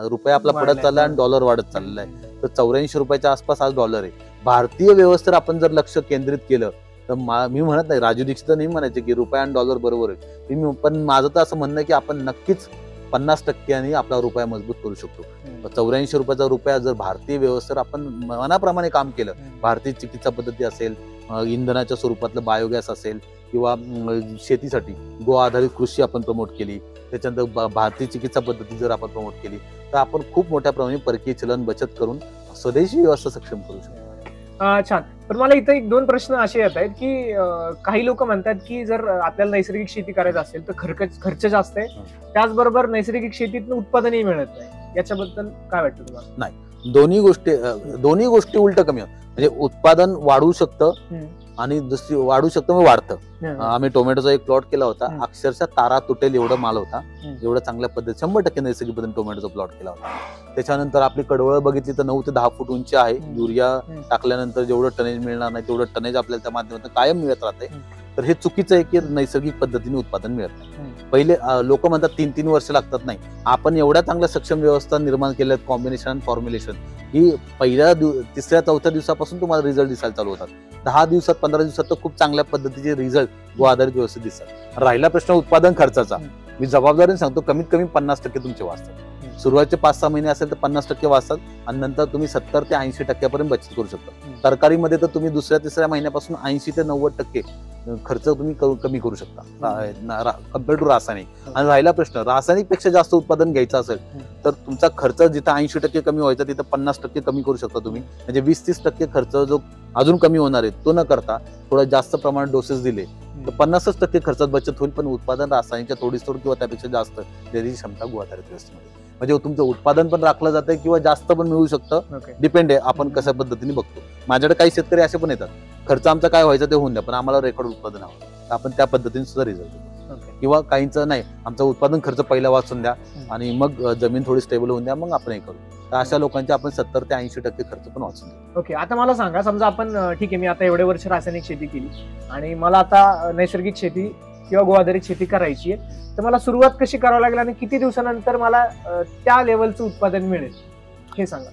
रुपया आपला पडत चाललाय आणि डॉलर वाढत चाललाय. तर 84 रुपयाच्या आसपास आज डॉलर आहे. भारतीय व्यवस्थेवर आपण जर लक्ष केंद्रित केलं तर मी म्हणत नाही, राजू दीक्षित नाही म्हणायचे की रुपया आणि डॉलर बरोबर आहे, पण माझं तर असं म्हणणं की आपण नक्कीच 50% आपला रुपया मजबूत करू शकतो. 84 रुपयाचा रुपया जर भारतीय व्यवस्थेवर आपण मनाप्रमाणे काम केलं, भारतीय चिकित्सा पद्धती असेल, इंधनाच्या स्वरूपातलं बायोगॅस असेल किंवा शेतीसाठी गो आधारित कृषी आपण प्रमोट केली, त्याच्यानंतर भारतीय चिकित्सा पद्धती जर आपण प्रमोट केली तर आपण खूप मोठ्या प्रमाणात परकीय चलन बचत करून स्वदेशी व्यवस्था सक्षम करू शकतो. छान. पण मला इथं 1-2 प्रश्न असे येत आहेत की काही लोक म्हणतात की जर आपल्याला नैसर्गिक शेती करायचं असेल तर खर्च जास्त आहे, त्याचबरोबर नैसर्गिक शेतीतून उत्पादनही मिळत नाही. याच्याबद्दल काय वाटतं तुम्हाला? नाही, दोन्ही गोष्टी उलट कमी होत. म्हणजे उत्पादन वाढू शकतं आणि दुसरी वाढू शकतं मग वाढतं. आम्ही टोमॅटोचा एक प्लॉट केला होता, अक्षरशः तारा तुटेल एवढा माल होता, एवढं चांगल्या पद्धती 100% नैसर्गिक पद्धतीने टोमॅटोचा प्लॉट केला होता. त्याच्यानंतर आपली कडवळ बघितली तर 9 ते 10 फूट उंची आहे. युरिया टाकल्यानंतर जेवढं टनेज मिळणार नाही तेवढं टनेज आपल्याला त्या माध्यमातून कायम मिळत राहते. तर हे चुकीचं आहे की नैसर्गिक पद्धतीने उत्पादन मिळत नाही. पहिले लोक म्हणतात 3-3 वर्ष लागतात. नाही, आपण एवढ्या चांगल्या सक्षम व्यवस्था निर्माण केल्या, कॉम्बिनेशन आणि फॉर्म्युलेशन, ही पहिल्या 3ऱ्या-4थ्या दिवसापासून तुम्हाला रिझल्ट दिसायला चालू होतात. 10 दिवसात 15 दिवसात तर खूप चांगल्या पद्धतीचे रिझल्ट गो आधारित व्यवस्थित दिसतात. राहिला प्रश्न उत्पादन खर्चाचा, मी जबाबदारीने सांगतो कमीत कमी 50% तुमचे वाचतात. सुरुवातीचे 5-6 महिने असेल तर 50% वाचतात आणि नंतर तुम्ही 70 ते 80% पर्यंत बचत करू शकता. तरकारीमध्ये तर तुम्ही 2ऱ्या-3ऱ्या महिन्यापासून 80 ते 90% खर्च तुम्ही कमी करू शकता कम्पेअर टू रासायनिक. आणि राहिला प्रश्न रासायनिक पेक्षा जास्त उत्पादन घ्यायचं असेल तर तुमचा खर्च जिथं 80% कमी व्हायचा तिथं 50% कमी करू शकता तुम्ही. म्हणजे 20-30% खर्च जो अजून कमी होणार आहे तो न करता थोडा जास्त प्रमाणात डोसेस दिले तर 50% खर्चात बचत होईल, पण उत्पादन रासायनिकच्या थोडी किंवा त्यापेक्षा जास्त देण्याची क्षमता गो आधारित व्यवस्थेमध्ये. म्हणजे तुमचं उत्पादन पण राखलं जातंय किंवा जास्त पण मिळू शकतं. डिपेंड आहे आपण कशा पद्धतीने बघतो. माझ्याकडे काही शेतकरी असे पण येतात, खर्च आमचा काय व्हायचा ते होऊन द्या पण आम्हाला रेकॉर्ड उत्पादन हवं, तर आपण त्या पद्धतीने सुद्धा रिझल्ट देतो. किंवा काहींचं नाही, आमचं उत्पादन खर्च पहिला वाचून द्या आणि मग जमीन थोडी स्टेबल होऊन द्या, मग आपण हे करू. तर अशा लोकांचे आपण 70 ते 80% खर्च पण वाचून देतो. ओके, आता मला सांगा, समजा आपण ठीक आहे, मी आता एवढे वर्ष रासायनिक शेती केली आणि मला आता नैसर्गिक शेती किंवा गो आधारित शेती करायची आहे, तर मला सुरुवात कशी करावी लागेल आणि किती दिवसानंतर मला त्या लेवलचं उत्पादन मिळेल हे सांगा.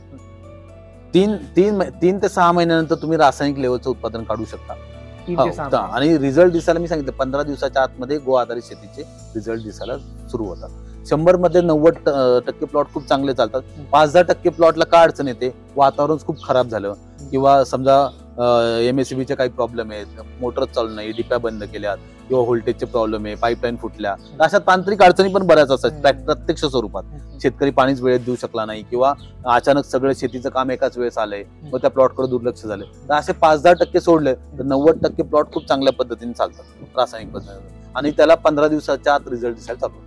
3 ते 6 महिन्यानंतर तुम्ही रासायनिक लेवलचं उत्पादन काढू शकता. आणि रिझल्ट दिसायला मी सांगितलं 15 दिवसाच्या आतमध्ये गो आधारित शेतीचे रिझल्ट दिसायला सुरू होतात. 100 मध्ये 90% प्लॉट खूप चांगले चालतात. 5-10% प्लॉटला काय अडचण येते, वातावरण खूप खराब झालं किंवा समजा MSCBचे काही प्रॉब्लेम आहेत, मोटर चालू नाही, डिप्या बंद केल्यात किंवा व्होल्टेजचे प्रॉब्लेम आहे, पाईपलाईन फुटल्या, अशा तांत्रिक अडचणी पण बऱ्याच असतात प्रत्यक्ष स्वरूपात. शेतकरी पाणीच वेळेत देऊ शकला नाही किंवा अचानक सगळं शेतीचं काम एकाच वेळेस आलंय व त्या प्लॉटकडे दुर्लक्ष झालं, तर असे 5-10% सोडले तर 90% प्लॉट खूप चांगल्या पद्धतीने चालतात रासायनिक पद्धतीने. आणि त्याला 15 दिवसाच्या आत रिझल्ट दिसायला चालू.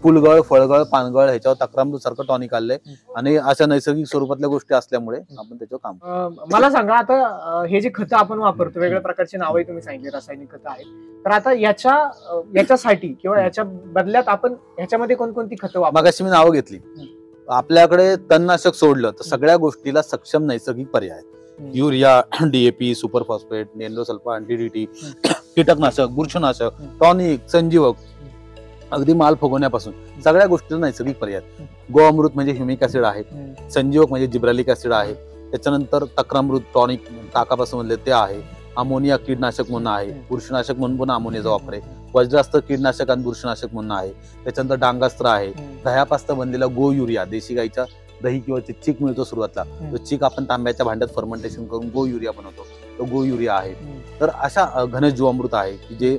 फुलगळ, फळगळ, पानगळ ह्याच्यावर तक्रामृत सारखं टॉनिक आलंय आणि अशा नैसर्गिक स्वरूपातल्या गोष्टी असल्यामुळे आपण त्याच्यावर काम. मला सांगा, आता हे जे खतं आपण वापरतो, वेगवेगळ्या प्रकारचे नावही तुम्ही सांगितले, रासायनिक खतं आहेत, तर आता याच्यासाठी किंवा याच्या बदल्यात आपण ह्याच्यामध्ये कोणकोणती खतं वापरतो? मगाशी मी नावं घेतली. आपल्याकडे तणनाशक सोडलं तर सगळ्या गोष्टीला सक्षम नैसर्गिक पर्याय, urea, DAP, super phosphate, endosulfan, DDT, कीटकनाशक, बुरशीनाशक, टॉनिक, संजीवक, अगदी माल फुगवण्यापासून सगळ्या गोष्टीला नैसर्गिक पर्याय. गोअमृत म्हणजे ह्युमिक ऍसिड आहे, संजीवक म्हणजे जिब्रालिक ऍसिड आहे, त्याच्यानंतर तक्रामृत टॉनिक ताकापासून बनले ते आहे, अमोनिया कीटनाशक म्हणून आहे, बुरशीनाशक म्हणून पण अमोनियाचा वापर आहे, वज्रास्त्र कीटनाशक आणि बुरशीनाशक म्हणून आहे, त्याच्यानंतर डांगास्त्र आहे, दह्यापासून बनलेला गो युरिया, देशी गाईच्या दही किंवा चीक मिळतो सुरुवातला, तो चीक आपण तांब्याच्या भांड्यात फर्मेंटेशन करून गो युरिया बनवतो, तो गो युरिया आहे. तर अशा घन जीवामृत आहे की जे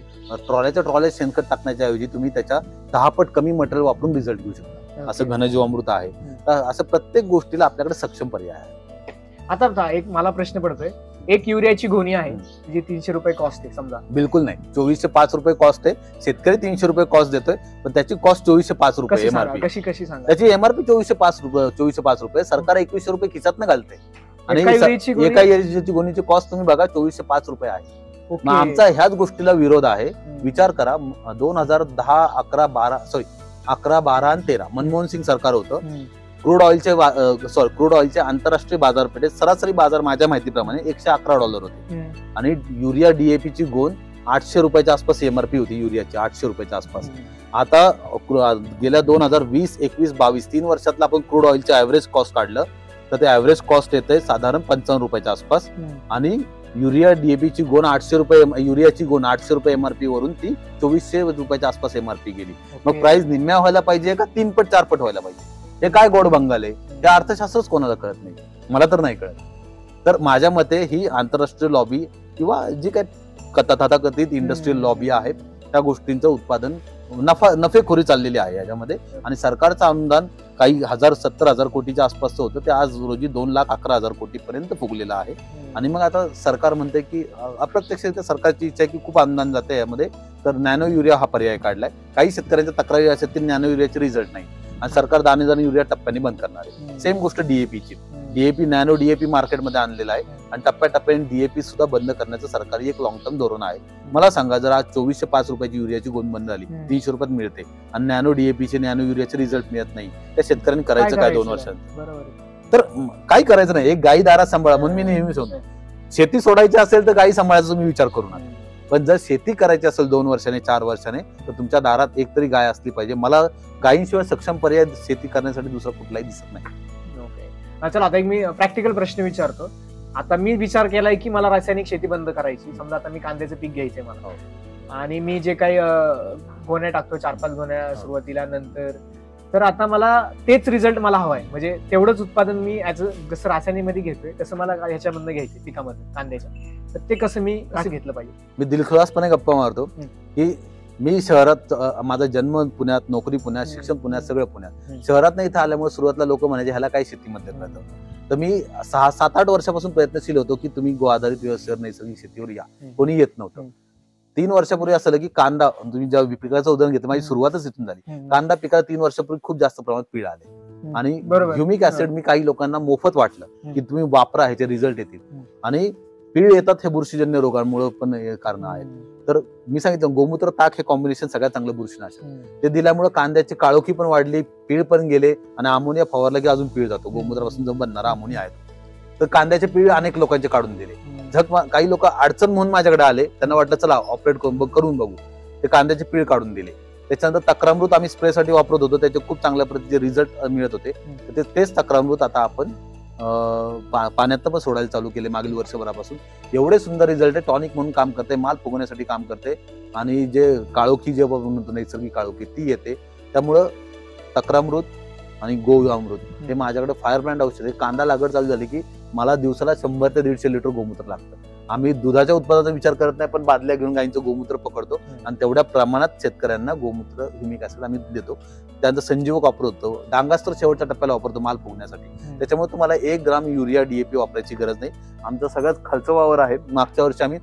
ट्रॉल्या शेणखत टाकण्याच्या ऐवजी तुम्ही त्याच्या 10 पट कमी मटेरियल वापरून रिझल्ट घेऊ शकता, असं घन जीवामृत आहे. तर असं प्रत्येक गोष्टीला आपल्याकडे सक्षम पर्याय आहे. आता एक मला प्रश्न पडतोय, एक युरियाची गोणी आहे जी 300 रुपये कॉस्ट आहे समजा. बिलकुल नाही, 2405 रुपये कॉस्ट आहे. शेतकरी 300 रुपये कॉस्ट देतोय पण त्याची कॉस्ट 2405 रुपये एमआरपी. कशी सांगा? त्याची एमआरपी 2405 रुपये. सरकार 2100 रुपये खिशात न घालते आणि एका युरियाची गोणीची कॉस्ट तुम्ही बघा 2405 रुपये आहे. मग आमचा ह्याच गोष्टीला विरोध आहे. विचार करा, 2010, 11, 12 आणि 13 मनमोहन सिंग सरकार होतं. क्रूड ऑइलचे आंतरराष्ट्रीय बाजारपेठेत सरासरी बाजार माझ्या माहितीप्रमाणे $111 होते आणि युरिया DAP ची गोण 800 रुपयाच्या आसपास एमआरपी होती युरियाची, 800 रुपयाच्या आसपास. आता गेल्या 2020, 21, 22 3 वर्षातला आपण क्रूड ऑइलचे ऍव्हरेज कॉस्ट काढलं तर ते ऍव्हरेज कॉस्ट येते साधारण 55 रुपयाच्या आसपास आणि युरिया DAP ची गोण 800 रुपये, युरियाची गोण 800 रुपये एमआरपी वरून ती 2400 रुपयाच्या आसपास एमआरपी गेली. मग प्राइस निम्म्या व्हायला पाहिजे का 3 पट 4 पट व्हायला पाहिजे? हे काय गोड बंगाल आहे? हे अर्थशास्त्रच कोणाला कळत नाही, मला तर नाही कळत. तर माझ्या मते ही आंतरराष्ट्रीय लॉबी किंवा जी काही तथाकथित इंडस्ट्रियल लॉबी आहे त्या गोष्टींचं उत्पादन नफेखोरी चाललेली आहे याच्यामध्ये. आणि सरकारचं अनुदान काही 70,000 कोटीच्या आसपासचं होतं, ते आज रोजी 2,11,000 कोटी पर्यंत फुगलेलं आहे. आणि मग आता सरकार म्हणते की अप्रत्यक्ष सरकारची इच्छा आहे की खूप अनुदान जाते यामध्ये, तर नॅनो युरिया हा पर्याय काढलाय. काही शेतकऱ्यांच्या तक्रारी असेल की नॅनो युरियाचे रिझल्ट नाही आणि सरकार दाणे युरिया टप्प्याने बंद करणार आहे. सेम गोष्ट DAP ची. डीएपी नॅनो डीएपी मार्केटमध्ये आणलेला आहे आणि टप्प्याटप्प्याने डीएपी सुद्धा बंद करण्याचं सरकारी एक लॉंग टर्म धोरण आहे. मला सांगा, जर आज 2405 रुपयाची युरियाची गोंद बंद झाली, 300 रुपयात मिळते आणि नॅनो डीएपीचे नॅनो युरियाचे रिझल्ट मिळत नाही, त्या शेतकऱ्यांनी करायचं काय 2 वर्षात? तर काही करायचं नाही, एक गाई दारात सांभाळा. म्हणून मी नेहमी सांगतो, शेती सोडायची असेल तर गाई सांभाळायचा तुम्ही विचार करू नका. पण जर शेती करायची असेल 2 वर्षाने 4 वर्षाने, तर तुमच्या दारात एक तरी गाय असली पाहिजे. मला गायींशिवाय सक्षम पर्याय शेती करण्यासाठी दुसरा कुठलाही दिसत नाही. चला, आता एक मी प्रॅक्टिकल प्रश्न विचारतो. आता मी विचार केलाय की मला रासायनिक शेती बंद करायची. समजा आता मी कांद्याचं पीक घ्यायचंय मला, आणि मी जे काही गोण्या टाकतो 4-5 गोण्या सुरुवातीला, नंतर तर आता मला तेच रिझल्ट मला हवाय, म्हणजे तेवढंच उत्पादन मी जसं रासायनिक मध्ये घेतोय तसं मला ह्याच्यामधनं घ्यायचंय पिकामध्ये कांद्याच्या. तर ते कसं घेतलं पाहिजे? मी दिलखुलासपणे गप्पा मारतो की मी शहरात, माझा जन्म पुण्यात, नोकरी पुण्यात, शिक्षण पुण्यात, सगळं पुण्यात. शहरात नाही इथं आल्यामुळे सुरुवातीला लोक म्हणायचे ह्याला काय शेतीमध्ये करतो. तर मी 6-7-8 वर्षापासून प्रयत्नशील होतो की तुम्ही गो आधारित व्यवसायावर, नैसर्गिक शेतीवर या. कोणी येत नव्हतं. 3 वर्षापूर्वी असं की कांदा, तुम्ही ज्या पिकाचं उदाहरण घेतलं, माझी सुरुवातच इथून झाली. कांदा पिकाला 3 वर्षापूर्वी खूप जास्त प्रमाणात पीळ आले आणि ह्युमिक ऍसिड मी काही लोकांना मोफत वाटलं की तुम्ही वापरा, ह्याचे रिझल्ट येतील. आणि पीळ येतात हे बुरशीजन्य रोगांमुळे पण कारण आहेत. तर मी सांगितलं, गोमूत्र ताक हे कॉम्बिनेशन सगळ्यात चांगलं बुरशीनाशक. ते दिल्यामुळे कांद्याची काळोखी पण वाढली, पीळ पण गेले आणि अमोनिया फवारला की अजून पीळ जातो. गोमूत्रापासून जो बनणारा अमोनिया आहे, तर कांद्याचे पीळ अनेक लोकांचे काढून दिले. काही लोक अडचण म्हणून माझ्याकडे आले, त्यांना वाटलं चला ऑपरेट करून बघू. ते कांद्याचे पीळ काढून दिले. त्याच्यानंतर तक्रामृत आम्ही स्प्रेसाठी वापरत होतो, त्याचे खूप चांगल्या पद्धतीचे रिझल्ट मिळत होते. तेच तक्रामृत आता आपण पाण्यात पण सोडायला चालू केले मागील वर्षभरापासून. एवढे सुंदर रिझल्ट आहे. टॉनिक म्हणून काम करते, माल फुगवण्यासाठी काम करते आणि जे काळोखी जे म्हणतो नैसर्गिक काळोखी ती येते. त्यामुळं तक्रामृत आणि गोअमृत हे माझ्याकडे फायर ब्रँड औषध आहे. कांदा लागवड चालू झाली की मला दिवसाला 100 ते 150 लिटर गोमूत्र लागतं. आम्ही दुधाच्या उत्पादनाचा विचार करत नाही, पण बादल्या घेऊन गायींचं गोमूत्र पकडतो आणि तेवढ्या प्रमाणात शेतकऱ्यांना गोमूत्र, ह्युमिक ऍसिड आम्ही देतो. त्यांचा संजीवक वापरतो, डांगास तर शेवटच्या टप्प्याला वापरतो माल फुगण्यासाठी. त्याच्यामुळे तुम्हाला 1 ग्राम युरिया डीएपी वापरायची गरज नाही. आमचा सगळ्यात खालचा वावर आहे. मागच्या वर्षी आम्ही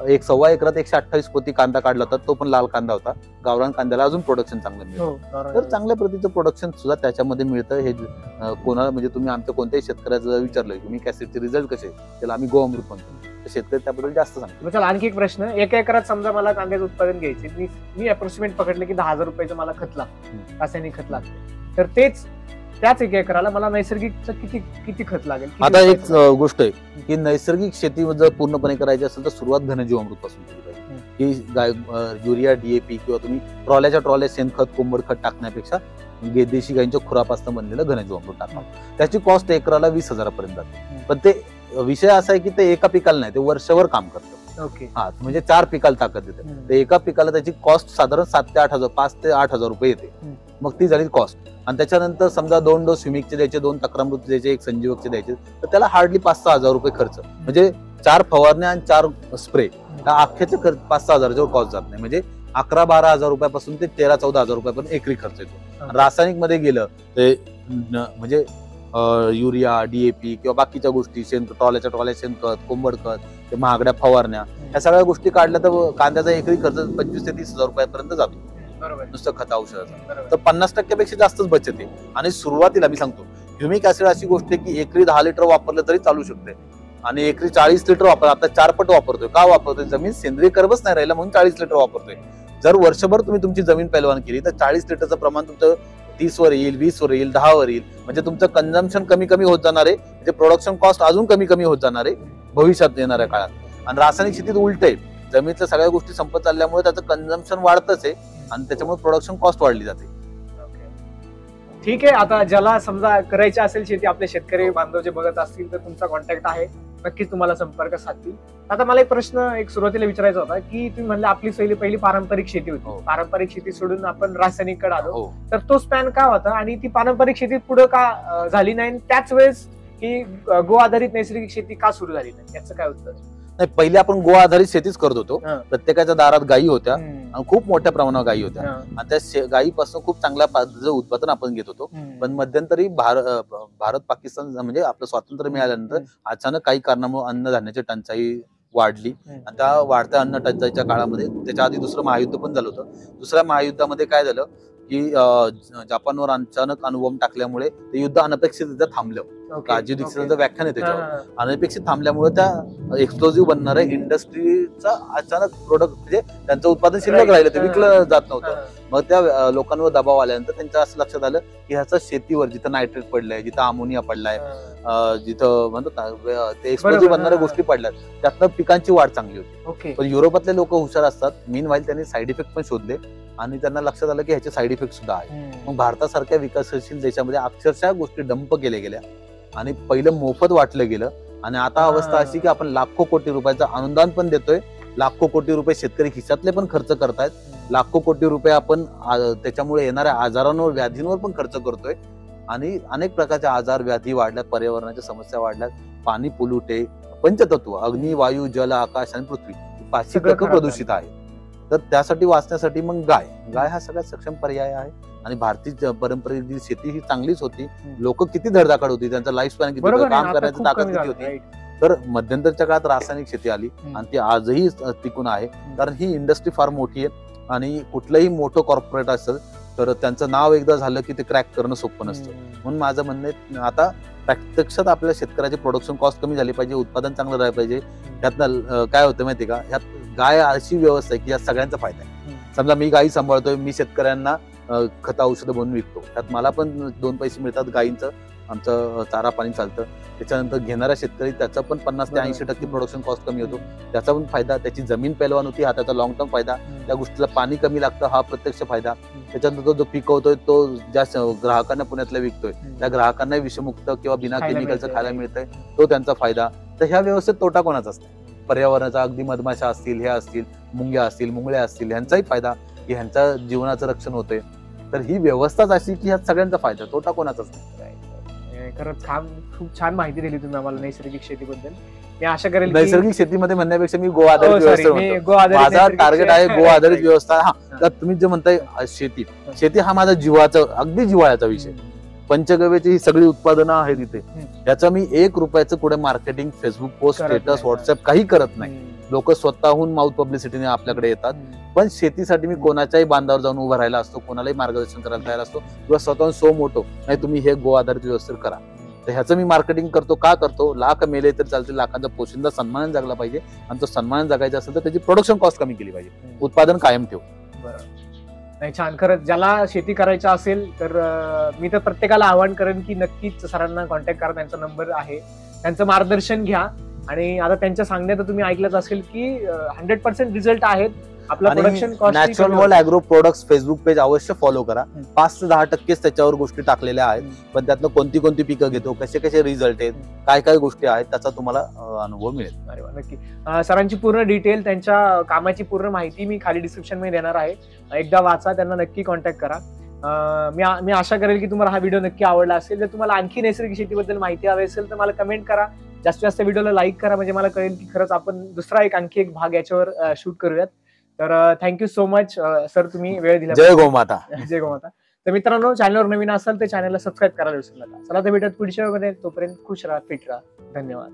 1.25 एकरात 128 पोती कांदा काढला होता. तो पण लाल कांदा होता. गावरान कांद्याला अजून प्रोडक्शन चांगलं मिळतं. तर चांगल्या प्रतीचं प्रोडक्शन सुद्धा त्याच्यामध्ये मिळतं. हे कोणाला, म्हणजे तुम्ही आमच्या कोणत्याही शेतकऱ्याचं जर विचारलं ह्युमिक ऍसिडचे रिझल्ट कसे, त्याला आम्ही गोअमृत म्हणतो, तर शेतकरी त्याबद्दल जास्त सांगतो. चला, आणखी एक प्रश्न. 1 एकरात समजा मला कांद्याचं उत्पादन घ्यायचे, मी अप्रोक्सिमेट पकडलं की 10,000 रुपयाचं मला खत लागतं, रासायनिक खत लागतं. तर त्याच 1 एकराला मला नैसर्गिकचं किती खत लागेल? आता एक गोष्ट आहे की नैसर्गिक शेती जर पूर्णपणे करायची असेल तर सुरुवात घनजीवामृत पासून केली पाहिजे. की युरिया डीएपी किंवा तुम्ही ट्रॉल्या शेणखत, कोंबड खत टाकण्यापेक्षा देशी गायींच्या खुरापासून बनलेलं घनजीवामृत टाका. त्याची कॉस्ट एकराला 20,000 पर्यंत जाते. पण ते विषय असा आहे की ते एका पिकाला नाही, ते वर्षभर काम करतं. ओके. हा, म्हणजे 4 पिकाला ताकद देते. ते एका पिकाला त्याची कॉस्ट साधारण 7 ते 8,000, 5 ते 8,000 रुपये येते. मग ती झाली कॉस्ट. आणि त्याच्यानंतर समजा 2 डोस ह्युमिकचे द्यायचे, 2 तक्रामृत द्यायचे, 1 संजीवकचे द्यायचे, तर त्याला हार्डली 5-6 हजार रुपये खर्च. म्हणजे 4 फवारण्या आणि 4 स्प्रे, अख्ख्याचे 5-6 हजाराच्या कॉस्ट जात नाही. म्हणजे 11-12 हजार रुपयापासून ते 13-14 हजार रुपयापर्यंत एकरी खर्च येतो. रासायनिक मध्ये गेलं ते म्हणजे युरिया, डीएपी किंवा बाकीच्या गोष्टी, ट्रॉल्या शेणखत, कोंबड खत, ते महागड्या फवारण्या, ह्या सगळ्या गोष्टी काढल्या तर कांद्याचा एकरी खर्च 25 ते 30 हजार रुपयापर्यंत जातो. नुसतं खत औषधाचा. तर 50% पेक्षा जास्तच बचत आहे. आणि सुरुवातीला मी सांगतो, ह्युमिक ऍसिड अशी गोष्ट आहे की एकरी 10 लिटर वापरलं तरी चालू शकते आणि एकरी 40 लिटर वापर. आता 4 पट वापरतोय. का वापरतोय? जमीन सेंद्रिय कर्बच नाही राहिला म्हणून 40 लिटर वापरतोय. जर वर्षभर तुम्ही तुमची जमीन पैलवान केली तर 40 लिटरचं प्रमाण तुमचं 30 वर येईल, 20 वर येईल, 10 वर येईल. म्हणजे तुमचं कन्झम्पशन कमी होत जाणार आहे. म्हणजे प्रोडक्शन कॉस्ट अजून कमी होत जाणार आहे भविष्यात येणाऱ्या काळात. आणि रासायनिक शेतीत उलट आहे. जमिनीतल्या सगळ्या गोष्टी संपत चालल्यामुळे त्याचं कन्झम्पशन वाढतच आहे आणि त्याच्यामुळे प्रोडक्शन कॉस्ट वाढली जाते. ठीक आहे. आता ज्याला समजा करायची असेल शेती, आपले शेतकरी बांधव जे बघत असतील तर तुमचा कॉन्टॅक्ट आहे, नक्कीच तुम्हाला संपर्क साधतील. आता मला एक प्रश्न सुरुवातीला विचारायचा होता की तुम्ही म्हणले आपली पहिली पारंपरिक शेती होती. पारंपरिक शेती सोडून आपण रासायनिक कडे आलो, तर तो स्पॅन का होता आणि ती पारंपरिक शेती पुढे का झाली नाही? त्याच वेळेस ही गो आधारित नैसर्गिक शेती का सुरू झाली नाही, याचं काय उत्तर? नाही, पहिले आपण गो आधारित शेतीच करत होतो. प्रत्येकाच्या दारात गायी होत्या आणि खूप मोठ्या प्रमाणावर गायी होत्या आणि त्या गायीपासून खूप चांगल्या पद्धतीचं उत्पादन आपण घेत होतो. पण मध्यंतरी भारत पाकिस्तान म्हणजे आपलं स्वातंत्र्य मिळाल्यानंतर अचानक काही कारणामुळे अन्नधान्याची टंचाई वाढली आणि त्या वाढत्या अन्न टंचाईच्या काळामध्ये त्याच्या आधी दुसरं महायुद्ध पण झालं होतं. दुसऱ्या महायुद्धामध्ये काय झालं की जपानवर अचानक अणुबॉम्ब टाकल्यामुळे ते युद्ध अनपेक्षितरित्या थांबलं. काळजी दीक्षितांचं व्याख्यान आहे त्याच्यावर. अनपेक्षित थांबल्यामुळे त्या एक्सप्लोजिव्ह बनणाऱ्या इंडस्ट्रीचा अचानक प्रोडक्ट म्हणजे त्यांचं उत्पादन शिल्लक राहिलं, ते विकलं जात नव्हतं. मग त्या लोकांवर दबाव आल्यानंतर त्यांच्या असं लक्षात आलं की ह्याचा शेतीवर जिथं नायट्रेट पडलंय, जिथं अमोनिया पडलाय, जिथं म्हणतात ते एक्सप्लोजिव्ह बनणाऱ्या गोष्टी पडल्यात, त्यातनं पिकांची वाढ चांगली होती. पण युरोपातले लोक हुशार असतात. मीनवाईल त्यांनी साईड इफेक्ट पण शोधले आणि त्यांना लक्षात आलं की ह्याचे साईड इफेक्ट सुद्धा आहे. मग भारतासारख्या विकसनशील देशामध्ये अक्षरशः गोष्टी डंप केल्या गेल्या आणि पहिलं मोफत वाटलं गेलं. आणि आता अवस्था अशी की आपण लाखो कोटी रुपयाचं अनुदान पण देतोय, लाखो कोटी रुपये शेतकरी खिशातले पण खर्च करतायत, लाखो कोटी रुपये आपण त्याच्यामुळे येणाऱ्या आजारांवर, व्याधींवर पण खर्च करतोय. आणि अनेक प्रकारचे आजार, व्याधी वाढल्यात, पर्यावरणाच्या समस्या वाढल्यात, पाणी पोल्युटे, पंचतत्व अग्नी, वायू, जल, आकाश आणि पृथ्वी 5 तत्व प्रदूषित आहे. तर त्यासाठी वाचण्यासाठी मग गाय हा सगळ्यात सक्षम पर्याय आहे. आणि भारतीय परंपरेची शेती ही चांगलीच होती. लोक किती धडधाकड होती, त्यांचं लाईफ स्पॅन किती होतं, काम करण्याची ताकद किती होती. तर मध्यंतरच्या काळात रासायनिक शेती आली आणि ती आजही टिकून आहे. कारण ही इंडस्ट्री फार मोठी आहे आणि कुठलंही मोठं कॉर्पोरेट असेल तर त्यांचं नाव एकदा झालं की ते क्रॅक करणं सोपं नसतं. म्हणून माझं म्हणणं आहे आता प्रत्यक्षात आपल्या शेतकऱ्याची प्रोडक्शन कॉस्ट कमी झाली पाहिजे, उत्पादन चांगलं राहिलं पाहिजे. त्यातनं काय होतं माहिती का, ह्यात गाय अशी व्यवस्था आहे की यात सगळ्यांचा फायदा आहे. समजा मी गायी सांभाळतोय, मी शेतकऱ्यांना खत औषधं बनवून विकतो, त्यात मला पण 2 पैसे मिळतात. गायींचं आमचं चारा पाणी चालतं. त्याच्यानंतर घेणारा शेतकरी त्याचा पण 50 ते 80% प्रोडक्शन कॉस्ट कमी होतो, त्याचा पण फायदा. त्याची जमीन पैलवान होती, हा त्याचा लॉंग टर्म फायदा. त्या गोष्टीला पाणी कमी लागतं, हा प्रत्यक्ष फायदा. त्याच्यानंतर जो पिकवतोय तो ज्या ग्राहकांना पुण्यातल्या विकतोय त्या ग्राहकांना विषमुक्त किंवा बिना केमिकलचं खायला मिळतंय, तो त्यांचा फायदा. तर ह्या व्यवस्थेत तोटा कोणाचा असतो? पर्यावरणाचा. अगदी मधमाशा असतील, हे असतील, मुंग्या असतील, मुंगळ्या असतील, ह्यांचाही फायदा, की ह्यांच्या जीवनाचं रक्षण होतंय. तर ही व्यवस्थाच अशी की ह्यात सगळ्यांचा फायदा, तोटा कोणाचाच नाही. खरंच खूप छान माहिती दिली तुम्ही आम्हाला नैसर्गिक शेतीबद्दल. मी आशा करेल नैसर्गिक शेतीमध्ये म्हणण्यापेक्षा मी गो आधारित व्यवस्था, माझा टार्गेट आहे गो आधारित व्यवस्था. हा, तुम्ही जे म्हणताय शेती हा माझा जीवाचा, अगदी जिव्हाळ्याचा विषय. पंचगव्याची ही सगळी उत्पादनं आहेत इथे, याचं मी 1 रुपयाचं कुठे marketing, Facebook post, status, WhatsApp काही करत नाही. लोक स्वतःहून माउथ पब्लिसिटीने आपल्याकडे येतात. पण शेतीसाठी मी कोणाच्याही बांधावर जाऊन उभा राहिला असतो, कोणालाही मार्गदर्शन करायला तयार असतो, किंवा स्वतःहून सो मोठो नाही तुम्ही हे गो आधारित व्यवस्थित करा. तर ह्याचं मी मार्केटिंग करतो. का करतो? लाख मेले तर चालते, लाखांचा पोशिंदा सन्मान जगला पाहिजे. आणि तो सन्मान जगायचा असेल तर त्याची प्रोडक्शन कॉस्ट कमी केली पाहिजे, उत्पादन कायम ठेव. नाही, छान. खरंच ज्याला शेती करायची असेल तर मी तर प्रत्येकाला आवाहन करेन की नक्कीच सरांना कॉन्टॅक्ट करा. त्यांचा नंबर आहे, त्यांचं मार्गदर्शन घ्या. आणि आता त्यांच्या सांगण्यात तुम्ही ऐकलंच असेल की 100% रिझल्ट आहेत. आपला production cost. Natural world agro products Facebook page अवश्य फॉलो करा. 5 ते 10% त्याच्यावर गोष्टी टाकलेल्या आहेत. पण त्यातनं कोणती कोणती पिकं घेतो, कसे कसे रिझल्ट आहेत, काय काय गोष्टी आहेत, त्याचा तुम्हाला अनुभव मिळेल. अरे वा, नक्की. सरांची पूर्ण डिटेल, त्यांच्या कामाची पूर्ण माहिती मी खाली डिस्क्रिप्शन मध्ये देणार आहे. एकदा वाचा, त्यांना नक्की कॉन्टॅक्ट करा. मी आशा करेल की तुम्हाला हा व्हिडिओ नक्की आवडला असेल. जर तुम्हाला आणखी नैसर्गिक शेतीबद्दल माहिती हवी असेल तर मला कमेंट करा. जास्तीत जास्त व्हिडिओला लाईक करा, म्हणजे मला कळेल की खरंच आपण दुसरा आणखी एक भाग याच्यावर शूट करूयात. तर थँक्यू सो मच सर, तुम्ही वेळ दिला. जय गोमाता. जय गोमाता. तर मित्रांनो, चॅनलवर नवीन असाल तर चॅनलला सबस्क्राईब करायला विसरू नका. चला तर भेटत पुढच्या वेळेमध्ये. तोपर्यंत खुश राहा, फिट राहा. धन्यवाद.